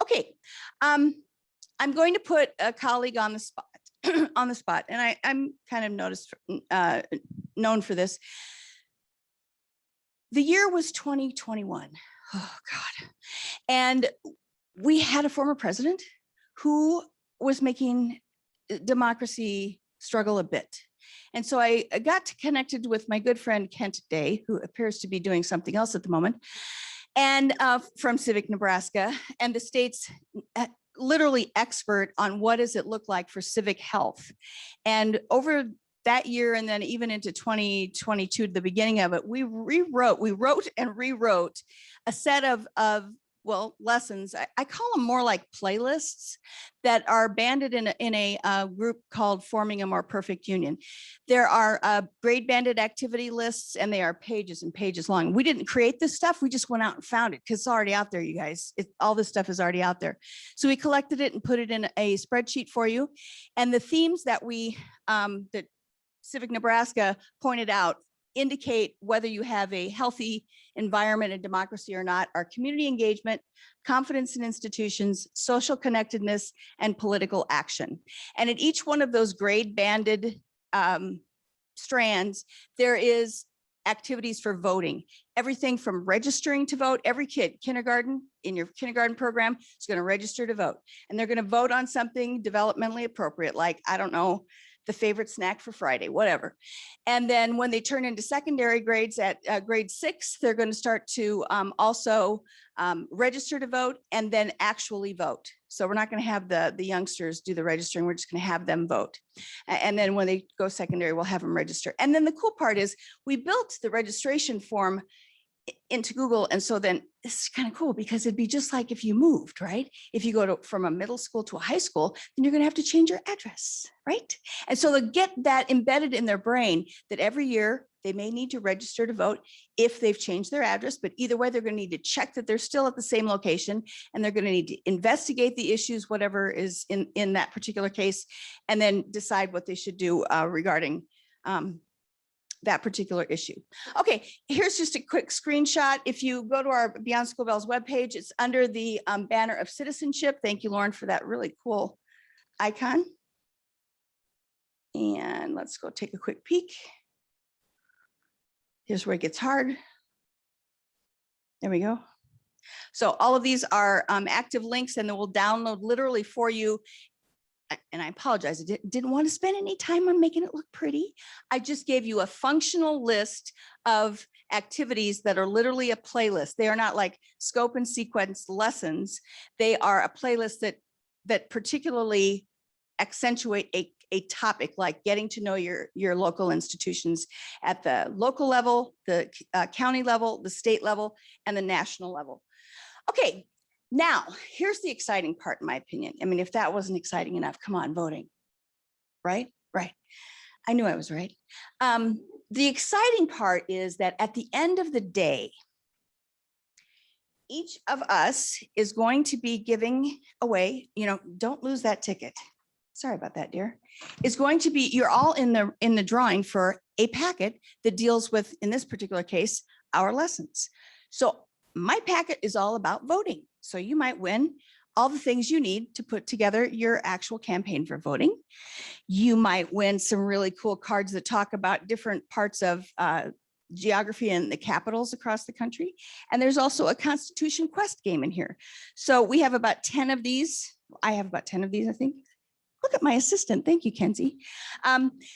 Okay, I'm going to put a colleague on the spot, and I'm kind of known for this. The year was 2021. Oh God. And we had a former president who was making democracy struggle a bit. And so I got connected with my good friend Kent Day, who appears to be doing something else at the moment, and from Civic Nebraska, and the state's literally expert on what does it look like for civic health. And over that year, and then even into 2022, the beginning of it, we wrote and rewrote a set of lessons. I call them more like playlists that are banded in a group called Forming a More Perfect Union. There are grade banded activity lists, and they are pages and pages long. We didn't create this stuff. We just went out and found it because it's already out there, you guys. All this stuff is already out there. So we collected it and put it in a spreadsheet for you. And the themes that that Civic Nebraska pointed out indicate whether you have a healthy environment and democracy or not are community engagement, confidence in institutions, social connectedness, and political action. And at each one of those grade banded strands, there is activities for voting. Everything from registering to vote. Every kid, kindergarten, in your kindergarten program is going to register to vote. And they're going to vote on something developmentally appropriate, like, I don't know, the favorite snack for Friday, whatever. And then when they turn into secondary grades at grade 6, they're going to start to also register to vote and then actually vote. So we're not going to have the youngsters do the registering. We're just going to have them vote. And then when they go secondary, we'll have them register. And then the cool part is we built the registration form into Google. And so then this is kind of cool because it'd be just like if you moved, right? If you go from a middle school to a high school, then you're going to have to change your address, right? And so they'll get that embedded in their brain that every year they may need to register to vote if they've changed their address, but either way, they're going to need to check that they're still at the same location, and they're going to need to investigate the issues, whatever is in that particular case, and then decide what they should do regarding that particular issue. Okay, here's just a quick screenshot. If you go to our Beyond School Bells webpage, it's under the banner of citizenship. Thank you, Lauren, for that really cool icon. And let's go take a quick peek. Here's where it gets hard. There we go. So all of these are active links, and they will download literally for you. And I apologize, I didn't want to spend any time on making it look pretty. I just gave you a functional list of activities that are literally a playlist. They are not like scope and sequence lessons. They are a playlist that particularly accentuate a topic, like getting to know your local institutions at the local level, the county level, the state level, and the national level. Okay. Now, here's the exciting part, in my opinion. I mean, if that wasn't exciting enough, come on, voting, right? Right. I knew I was right. The exciting part is that at the end of the day, each of us is going to be giving away, don't lose that ticket. Sorry about that, dear. Is going to be, you're all in the drawing for a packet that deals with, in this particular case, our lessons. So my packet is all about voting. So you might win all the things you need to put together your actual campaign for voting. You might win some really cool cards that talk about different parts of geography and the capitals across the country. And there's also a Constitution Quest game in here. So we have about 10 of these. I have about 10 of these, I think. Look at my assistant. Thank you, Kenzie.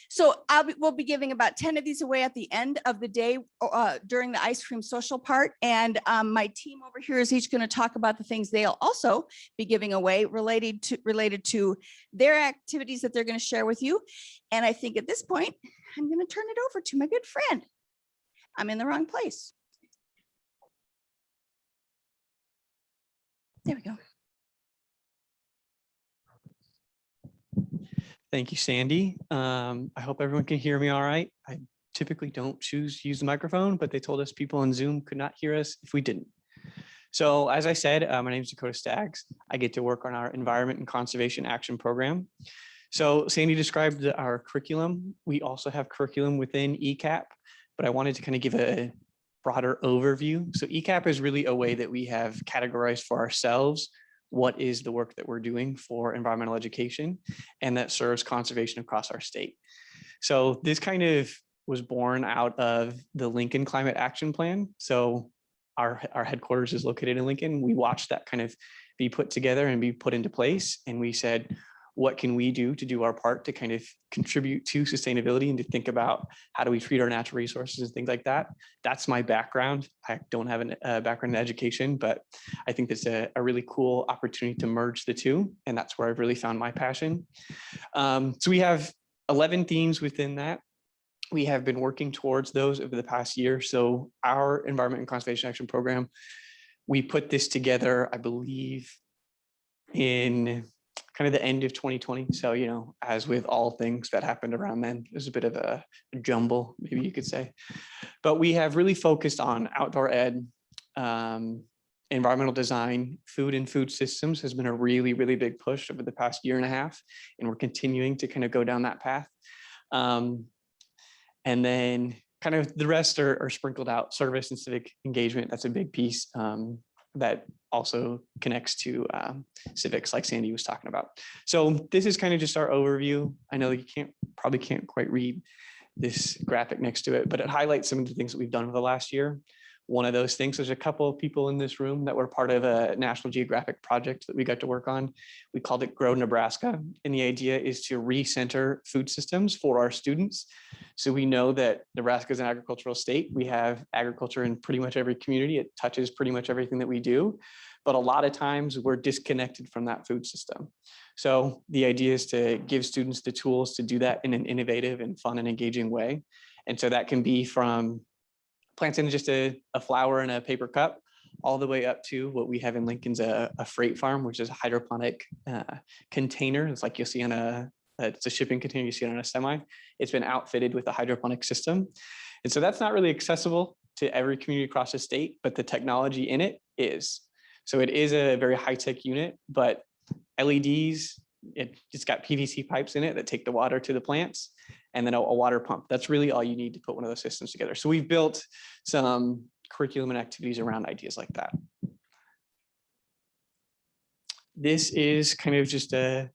So we'll be giving about 10 of these away at the end of the day during the ice cream social part. And my team over here is each going to talk about the things they'll also be giving away related to their activities that they're going to share with you. And I think at this point, I'm going to turn it over to my good friend. I'm in the wrong place. There we go. Thank you, Sandy. I hope everyone can hear me all right. I typically don't use the microphone, but they told us people on Zoom could not hear us if we didn't. So as I said, my name is Dakota Staggs. I get to work on our Environment and Conservation Action Program. So Sandy described our curriculum. We also have curriculum within ECAP, but I wanted to kind of give a broader overview. So ECAP is really a way that we have categorized for ourselves what is the work that we're doing for environmental education and that serves conservation across our state. So this kind of was born out of the Lincoln Climate Action Plan. So our headquarters is located in Lincoln. We watched that kind of be put together and be put into place. And we said, what can we do to do our part to kind of contribute to sustainability and to think about how do we treat our natural resources and things like that. That's my background. I don't have a background in education, but I think that's a really cool opportunity to merge the two. And that's where I've really found my passion. So we have 11 themes within that. We have been working towards those over the past year. So our Environment and Conservation Action Program, we put this together, I believe, in kind of the end of 2020. So, you know, as with all things that happened around then, it was a bit of a jumble, maybe you could say. But we have really focused on outdoor ed, environmental design, food and food systems has been a really, really big push over the past year and a half. And we're continuing to kind of go down that path. And then kind of the rest are sprinkled out. Service and civic engagement, that's a big piece that also connects to civics like Sandy was talking about. So this is kind of just our overview. I know you probably can't quite read this graphic next to it, but it highlights some of the things that we've done over the last year. One of those things, there's a couple of people in this room that were part of a National Geographic project that we got to work on. We called it Grow Nebraska. And the idea is to recenter food systems for our students. So we know that Nebraska is an agricultural state. We have agriculture in pretty much every community. It touches pretty much everything that we do. But a lot of times we're disconnected from that food system. So the idea is to give students the tools to do that in an innovative and fun and engaging way. And so that can be from planting just a flower in a paper cup, all the way up to what we have in Lincoln's a freight farm, which is a hydroponic container. It's like you'll see on it's a shipping container you see it on a semi. It's been outfitted with a hydroponic system. And so that's not really accessible to every community across the state, but the technology in it is. So it is a very high-tech unit, but LEDs, it's got PVC pipes in it that take the water to the plants, and then a water pump. That's really all you need to put one of those systems together. So we've built some curriculum and activities around ideas like that. This is kind of just a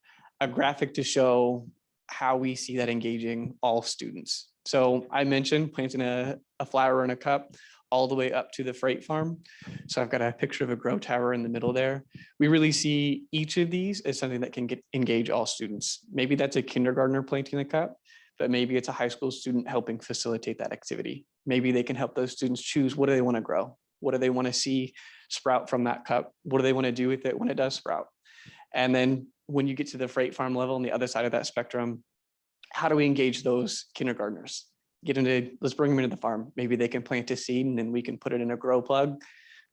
graphic to show how we see that engaging all students. So I mentioned planting a flower in a cup all the way up to the freight farm. So I've got a picture of a grow tower in the middle there. We really see each of these as something that can engage all students. Maybe that's a kindergartner planting a cup, but maybe it's a high school student helping facilitate that activity. Maybe they can help those students choose, what do they want to grow? What do they want to see sprout from that cup? What do they want to do with it when it does sprout? And then when you get to the freight farm level on the other side of that spectrum, how do we engage those kindergartners? Let's bring them into the farm. Maybe they can plant a seed and then we can put it in a grow plug,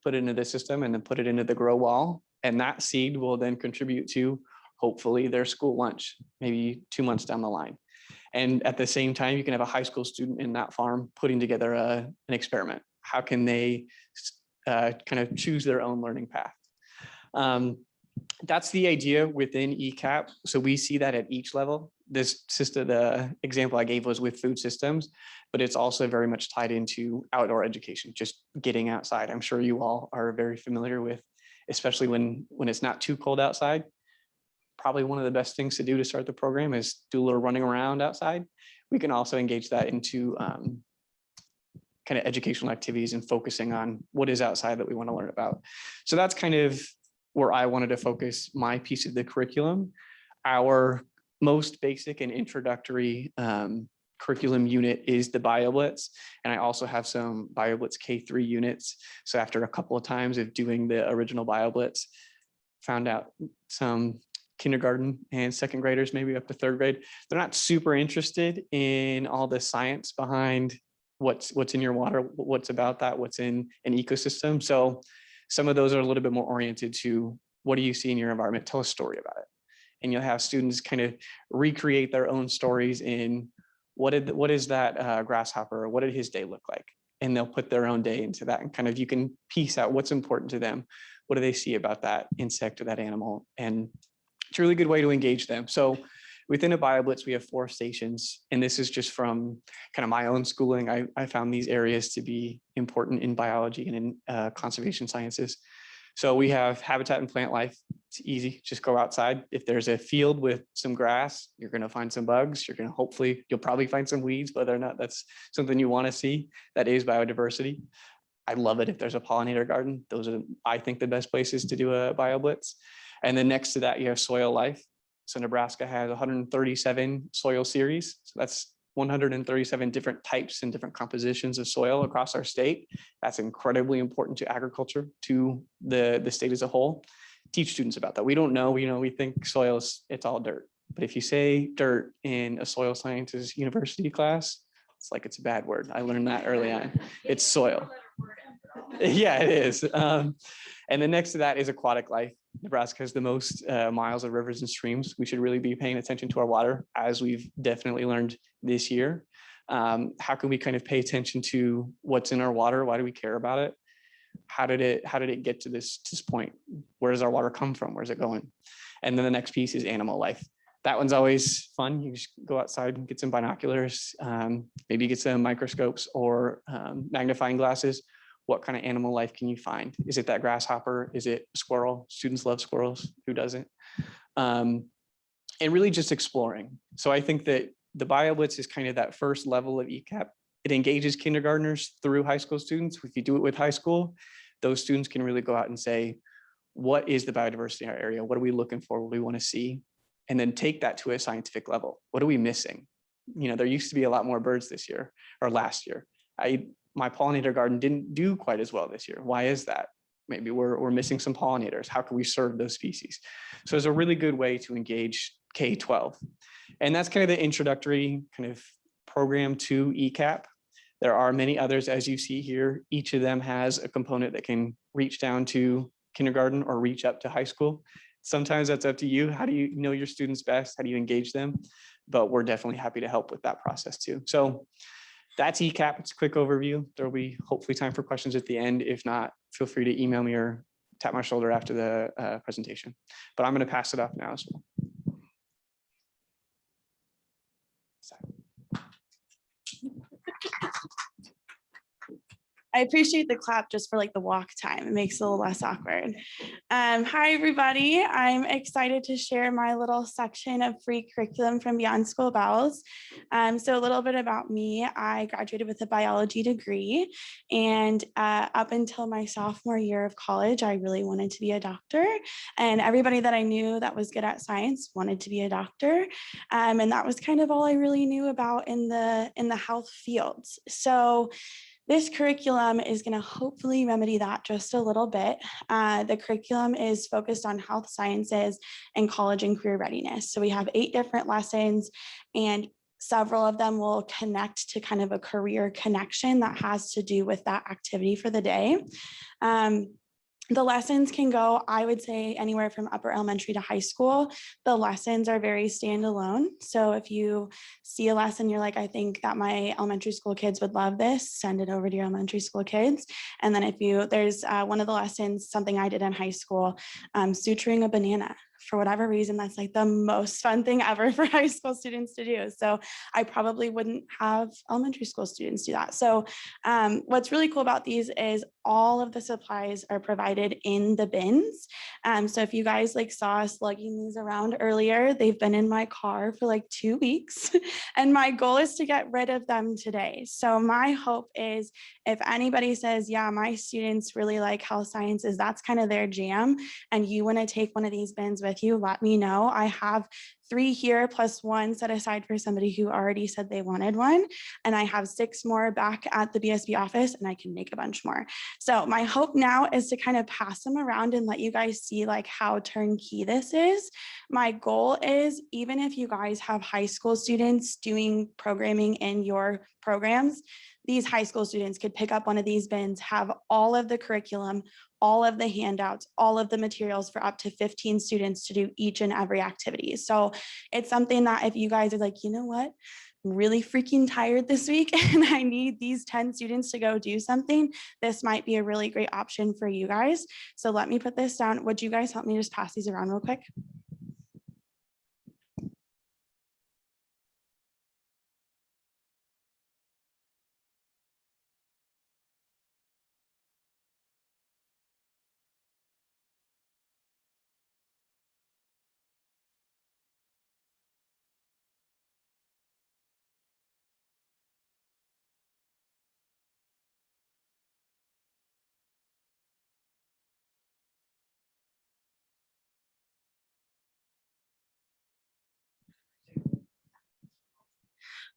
put it into the system, and then put it into the grow wall. And that seed will then contribute to hopefully their school lunch, maybe 2 months down the line. And at the same time, you can have a high school student in that farm putting together an experiment. How can they kind of choose their own learning path? That's the idea within ECAP. So we see that at each level. This system, the example I gave was with food systems, but it's also very much tied into outdoor education, just getting outside. I'm sure you all are very familiar with, especially when it's not too cold outside. Probably one of the best things to do to start the program is do a little running around outside. We can also engage that into kind of educational activities and focusing on what is outside that we want to learn about. So that's kind of where I wanted to focus my piece of the curriculum. Our most basic and introductory curriculum unit is the BioBlitz. And I also have some BioBlitz K3 units. So after a couple of times of doing the original BioBlitz, found out some kindergarten and second graders, maybe up to third grade, they're not super interested in all the science behind what's in your water, what's about that, what's in an ecosystem. So some of those are a little bit more oriented to what do you see in your environment? Tell a story about it. And you'll have students kind of recreate their own stories in what is that grasshopper, or what did his day look like? And they'll put their own day into that, and kind of you can piece out what's important to them. What do they see about that insect or that animal? And it's a really good way to engage them. So within a BioBlitz, we have 4 stations, and this is just from kind of my own schooling. I found these areas to be important in biology and in conservation sciences. So we have habitat and plant life. It's easy, just go outside. If there's a field with some grass, you're gonna find some bugs. You'll probably find some weeds, whether or not that's something you wanna see. That is biodiversity. I love it if there's a pollinator garden. Those are, I think, the best places to do a bio blitz. And then next to that, you have soil life. So Nebraska has 137 soil series. So that's 137 different types and different compositions of soil across our state. That's incredibly important to agriculture, to the state as a whole. Teach students about that. We don't know, we think soil it's all dirt. But if you say dirt in a soil sciences university class, it's like it's a bad word. I learned that early on. It's soil. Yeah, it is. And then next to that is aquatic life. Nebraska has the most miles of rivers and streams. We should really be paying attention to our water, as we've definitely learned this year. How can we kind of pay attention to what's in our water? Why do we care about it? How did it get to this point? Where does our water come from? Where's it going? And then the next piece is animal life. That one's always fun. You just go outside and get some binoculars, maybe get some microscopes or magnifying glasses. What kind of animal life can you find? Is it that grasshopper? Is it a squirrel? Students love squirrels. Who doesn't? And really just exploring. So I think that the BioBlitz is kind of that first level of ECAP. It engages kindergartners through high school students. If you do it with high school, those students can really go out and say, what is the biodiversity in our area? What are we looking for? What do we want to see? And then take that to a scientific level. What are we missing? There used to be a lot more birds this year or last year. My pollinator garden didn't do quite as well this year. Why is that? Maybe we're missing some pollinators. How can we serve those species? So it's a really good way to engage K-12. And that's kind of the introductory kind of program to ECAP. There are many others, as you see here. Each of them has a component that can reach down to kindergarten or reach up to high school. Sometimes that's up to you. How do you know your students best? How do you engage them? But we're definitely happy to help with that process too. So that's ECAP. It's a quick overview. There will be hopefully time for questions at the end. If not, feel free to email me or tap my shoulder after the presentation. But I'm going to pass it off now as well. I appreciate the clap just for like the walk time. It makes it a little less awkward. Hi, everybody. I'm excited to share my little section of free curriculum from Beyond School Bells. So a little bit about me. I graduated with a biology degree, and up until my sophomore year of college, I really wanted to be a doctor. And everybody that I knew that was good at science wanted to be a doctor. And that was kind of all I really knew about in the health fields. So this curriculum is going to hopefully remedy that just a little bit. The curriculum is focused on health sciences and college and career readiness. So we have 8 different lessons, and several of them will connect to kind of a career connection that has to do with that activity for the day. The lessons can go, I would say, anywhere from upper elementary to high school. The lessons are very standalone. So if you see a lesson, you're like, I think that my elementary school kids would love this, send it over to your elementary school kids. And then there's one of the lessons, something I did in high school, suturing a banana. For whatever reason, that's like the most fun thing ever for high school students to do. So I probably wouldn't have elementary school students do that. So what's really cool about these is all of the supplies are provided in the bins. So if you guys saw us lugging these around earlier, they've been in my car for like 2 weeks, and my goal is to get rid of them today. So my hope is if anybody says, yeah, my students really like health sciences, that's kind of their jam, and you want to take one of these bins with you, let me know. I have 3 here plus 1 set aside for somebody who already said they wanted one. And I have 6 more back at the BSB office, and I can make a bunch more. So my hope now is to kind of pass them around and let you guys see how turnkey this is. My goal is, even if you guys have high school students doing programming in your programs, these high school students could pick up one of these bins, have all of the curriculum, all of the handouts, all of the materials for up to 15 students to do each and every activity. So it's something that if you guys are like, you know what, I'm really freaking tired this week and I need these 10 students to go do something, this might be a really great option for you guys. So let me put this down. Would you guys help me just pass these around real quick?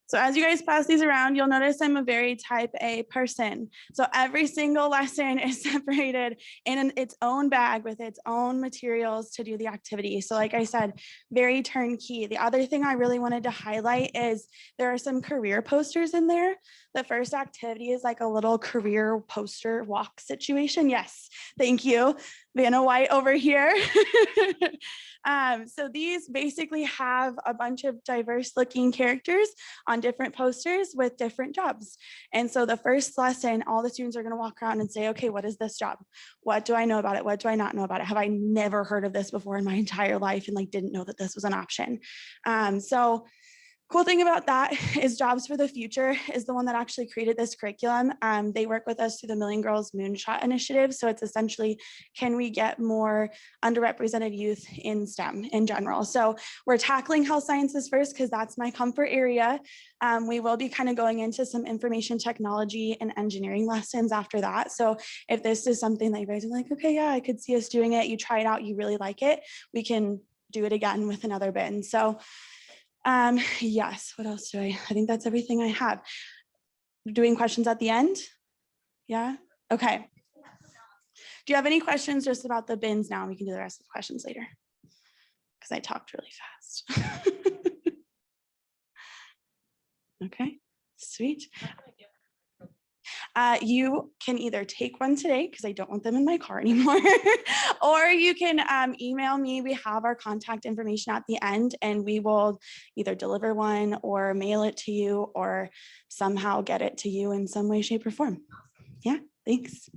So as you guys pass these around, you'll notice I'm a very type A person. So every single lesson is separated in its own bag with its own materials to do the activity. So like I said, very turnkey. The other thing I really wanted to highlight is there are some career posters in there. The first activity is like a little career poster walk situation. Yes, thank you. Vanna White over here. So these basically have a bunch of diverse looking characters on different posters with different jobs. And so the first lesson, all the students are going to walk around and say, okay, what is this job? What do I know about it? What do I not know about it? Have I never heard of this before in my entire life and like didn't know that this was an option? So cool thing about that is Jobs for the Future is the one that actually created this curriculum. They work with us through the Million Girls Moonshot Initiative. So it's essentially, can we get more underrepresented youth in STEM in general? So we're tackling health sciences first because that's my comfort area. We will be kind of going into some information technology and engineering lessons after that. So if this is something that you guys are like, okay, yeah, I could see us doing it. You try it out, you really like it. We can do it again with another bin. So yes, what else do I think that's everything I have. Doing questions at the end? Yeah, okay. Do you have any questions just about the bins now? We can do the rest of the questions later because I talked really fast. Okay, sweet. You can either take one today because I don't want them in my car anymore, or you can email me. We have our contact information at the end and we will either deliver one or mail it to you or somehow get it to you in some way, shape, or form. Yeah, thanks.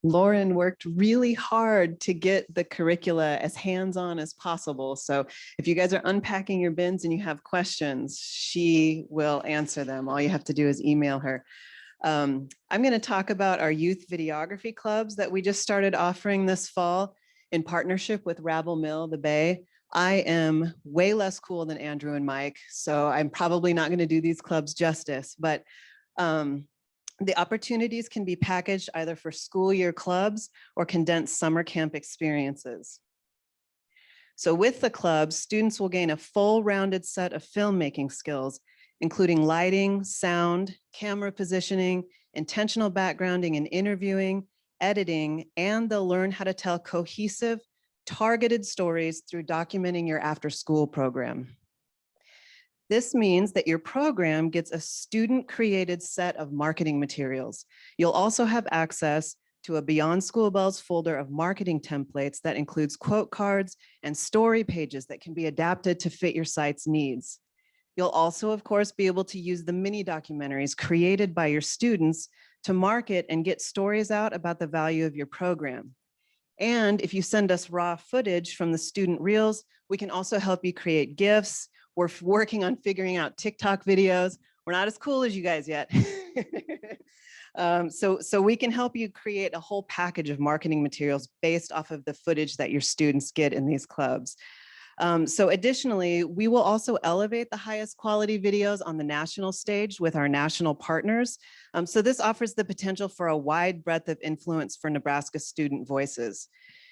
Lauren worked really hard to get the curricula as hands-on as possible. So if you guys are unpacking your bins and you have questions, she will answer them. All you have to do is email her. I'm going to talk about our youth videography clubs that we just started offering this fall in partnership with Rabble Mill, the Bay. I am way less cool than Andrew and Mike, so I'm probably not going to do these clubs justice, but the opportunities can be packaged either for school year clubs or condensed summer camp experiences. So with the clubs, students will gain a full rounded set of filmmaking skills, including lighting, sound, camera positioning, intentional backgrounding and interviewing, editing, and they'll learn how to tell cohesive, targeted stories through documenting your after-school program. This means that your program gets a student-created set of marketing materials. You'll also have access to a Beyond School Bells folder of marketing templates that includes quote cards and story pages that can be adapted to fit your site's needs. You'll also, of course, be able to use the mini documentaries created by your students to market and get stories out about the value of your program. And if you send us raw footage from the student reels, we can also help you create GIFs. We're working on figuring out TikTok videos. We're not as cool as you guys yet. So we can help you create a whole package of marketing materials based off of the footage that your students get in these clubs. So additionally, we will also elevate the highest quality videos on the national stage with our national partners. So this offers the potential for a wide breadth of influence for Nebraska student voices.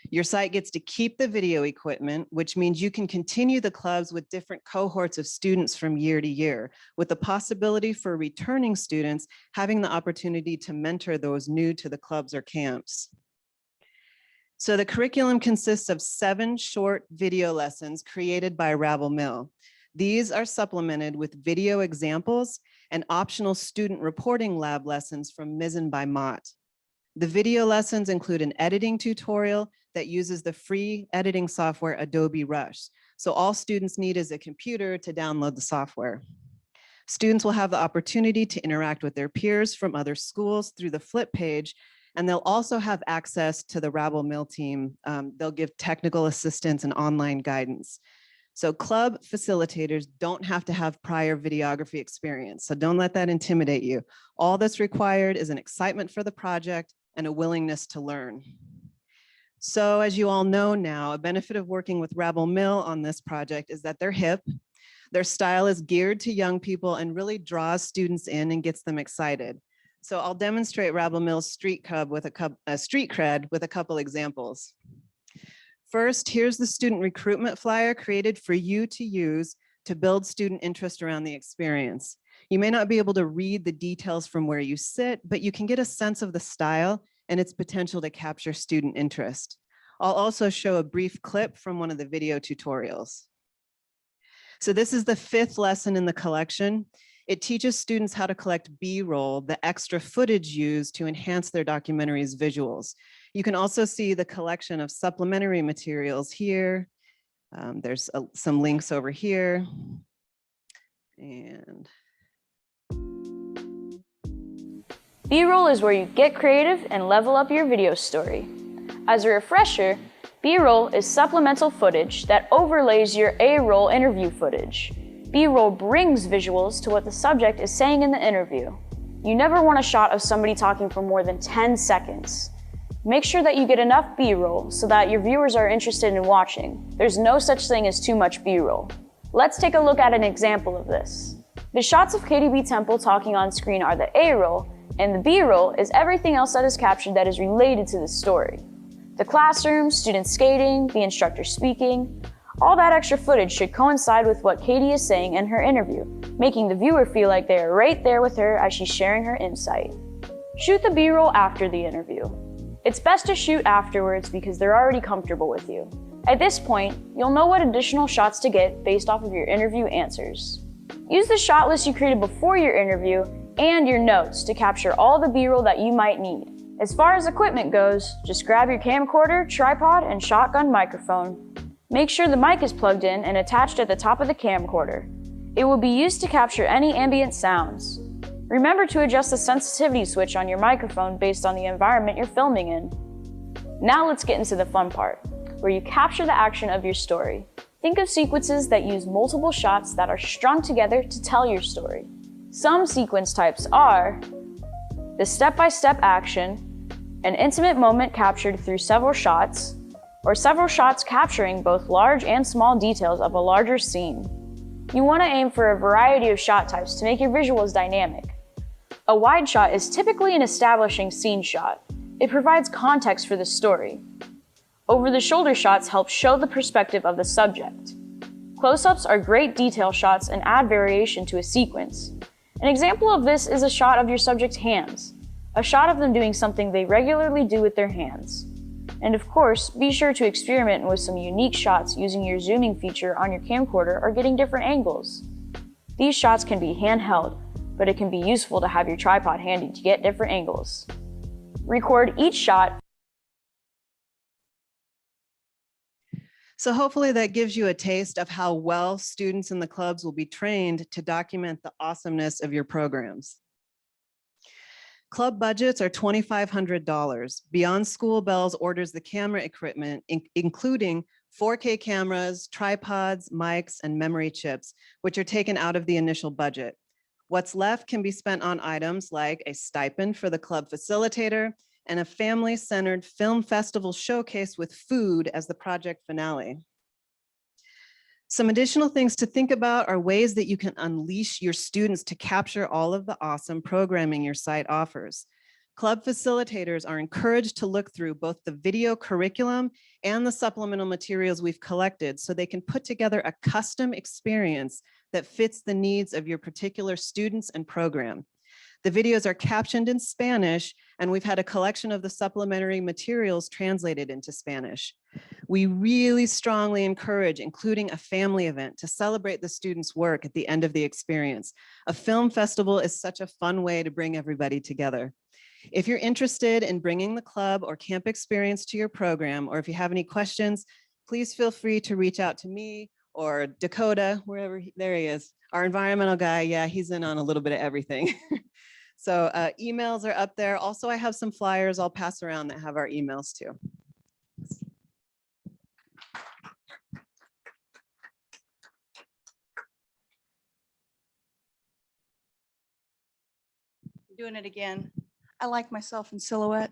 Your site gets to keep the video equipment, which means you can continue the clubs with different cohorts of students from year to year, with the possibility for returning students having the opportunity to mentor those new to the clubs or camps. So the curriculum consists of 7 short video lessons created by Rabble Mill. These are supplemented with video examples and optional student reporting lab lessons from Mizzen by Mott. The video lessons include an editing tutorial that uses the free editing software Adobe Rush. So all students need is a computer to download the software. Students will have the opportunity to interact with their peers from other schools through the flip page, and they'll also have access to the Rabble Mill team. They'll give technical assistance and online guidance. So club facilitators don't have to have prior videography experience, so don't let that intimidate you. All that's required is an excitement for the project and a willingness to learn. So as you all know now, a benefit of working with Rabble Mill on this project is that they're hip. Their style is geared to young people and really draws students in and gets them excited. So I'll demonstrate Rabble Mill's street cred with a couple examples. First, here's the student recruitment flyer created for you to use to build student interest around the experience. You may not be able to read the details from where you sit, but you can get a sense of the style and its potential to capture student interest. I'll also show a brief clip from one of the video tutorials. So this is the 5th lesson in the collection. It teaches students how to collect B-roll, the extra footage used to enhance their documentary's visuals. You can also see the collection of supplementary materials here. There's some links over here. And B-roll is where you get creative and level up your video story. As a refresher, B-roll is supplemental footage that overlays your A-roll interview footage. B-roll brings visuals to what the subject is saying in the interview. You never want a shot of somebody talking for more than 10 seconds. Make sure that you get enough B-roll so that your viewers are interested in watching. There's no such thing as too much B-roll. Let's take a look at an example of this. The shots of KDB Temple talking on screen are the A-roll, and the B-roll is everything else that is captured that is related to the story. The classroom, students skating, the instructor speaking, all that extra footage should coincide with what Katie is saying in her interview, making the viewer feel like they are right there with her as she's sharing her insight. Shoot the B-roll after the interview. It's best to shoot afterwards because they're already comfortable with you. At this point, you'll know what additional shots to get based off of your interview answers. Use the shot list you created before your interview and your notes to capture all the B-roll that you might need. As far as equipment goes, just grab your camcorder, tripod, and shotgun microphone. Make sure the mic is plugged in and attached at the top of the camcorder. It will be used to capture any ambient sounds. Remember to adjust the sensitivity switch on your microphone based on the environment you're filming in. Now let's get into the fun part, where you capture the action of your story. Think of sequences that use multiple shots that are strung together to tell your story. Some sequence types are the step-by-step action, an intimate moment captured through several shots, or several shots capturing both large and small details of a larger scene. You want to aim for a variety of shot types to make your visuals dynamic. A wide shot is typically an establishing scene shot. It provides context for the story. Over-the-shoulder shots help show the perspective of the subject. Close-ups are great detail shots and add variation to a sequence. An example of this is a shot of your subject's hands, a shot of them doing something they regularly do with their hands. And of course, be sure to experiment with some unique shots using your zooming feature on your camcorder or getting different angles. These shots can be handheld, but it can be useful to have your tripod handy to get different angles. Record each shot. So hopefully that gives you a taste of how well students in the clubs will be trained to document the awesomeness of your programs. Club budgets are $2,500. Beyond School Bells orders the camera equipment, including 4K cameras, tripods, mics, and memory chips, which are taken out of the initial budget. What's left can be spent on items like a stipend for the club facilitator and a family-centered film festival showcase with food as the project finale. Some additional things to think about are ways that you can unleash your students to capture all of the awesome programming your site offers. Club facilitators are encouraged to look through both the video curriculum and the supplemental materials we've collected so they can put together a custom experience that fits the needs of your particular students and program. The videos are captioned in Spanish, and we've had a collection of the supplementary materials translated into Spanish. We really strongly encourage including a family event to celebrate the students' work at the end of the experience. A film festival is such a fun way to bring everybody together. If you're interested in bringing the club or camp experience to your program, or if you have any questions, please feel free to reach out to me or Dakota, there he is, our environmental guy. Yeah, he's in on a little bit of everything. So emails are up there. Also, I have some flyers I'll pass around that have our emails too. Doing it again. I like myself in silhouette.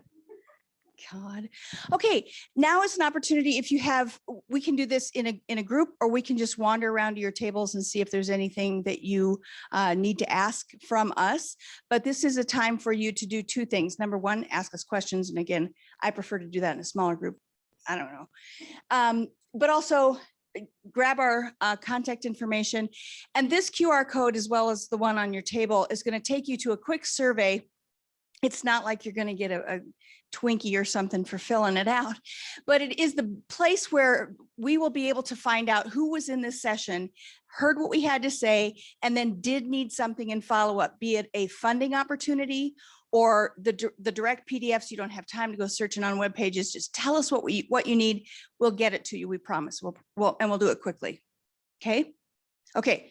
God. Okay, now is an opportunity. If you have, we can do this in a group, or we can just wander around to your tables and see if there's anything that you need to ask from us. But this is a time for you to do two things. Number one, ask us questions. And again, I prefer to do that in a smaller group. I don't know. But also grab our contact information. And this QR code, as well as the one on your table, is going to take you to a quick survey. It's not like you're going to get a Twinkie or something for filling it out, but it is the place where we will be able to find out who was in this session, heard what we had to say, and then did need something in follow-up, be it a funding opportunity or the direct PDFs. You don't have time to go searching on web pages. Just tell us what you need. We'll get it to you. We promise. We'll do it quickly. Okay. Okay.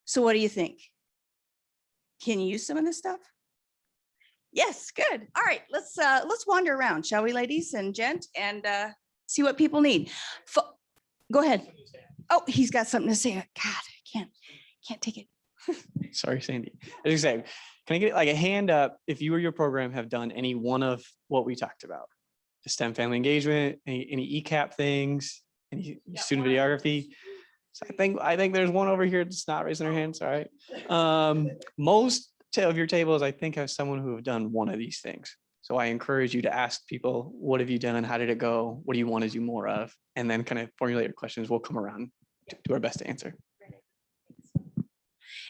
So what do you think? Can you use some of this stuff? Yes, good. All right, let's wander around, shall we, ladies and gent, and see what people need. Go ahead. Oh, he's got something to say. God, I can't take it. Sorry, Sandy. I was saying, can I get like a hand up if you or your program have done any one of what we talked about? The STEM family engagement, any ECAP things, any student videography? So I think there's one over here that's not raising their hands. All right. Most of your tables, I think, have someone who have done one of these things. So I encourage you to ask people, what have you done? How did it go? What do you want to do more of? And then kind of formulate your questions. We'll come around to do our best to answer.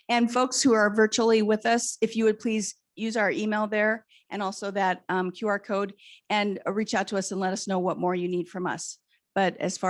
And folks who are virtually with us, if you would please use our email there and also that QR code and reach out to us and let us know what more you need from us. But as far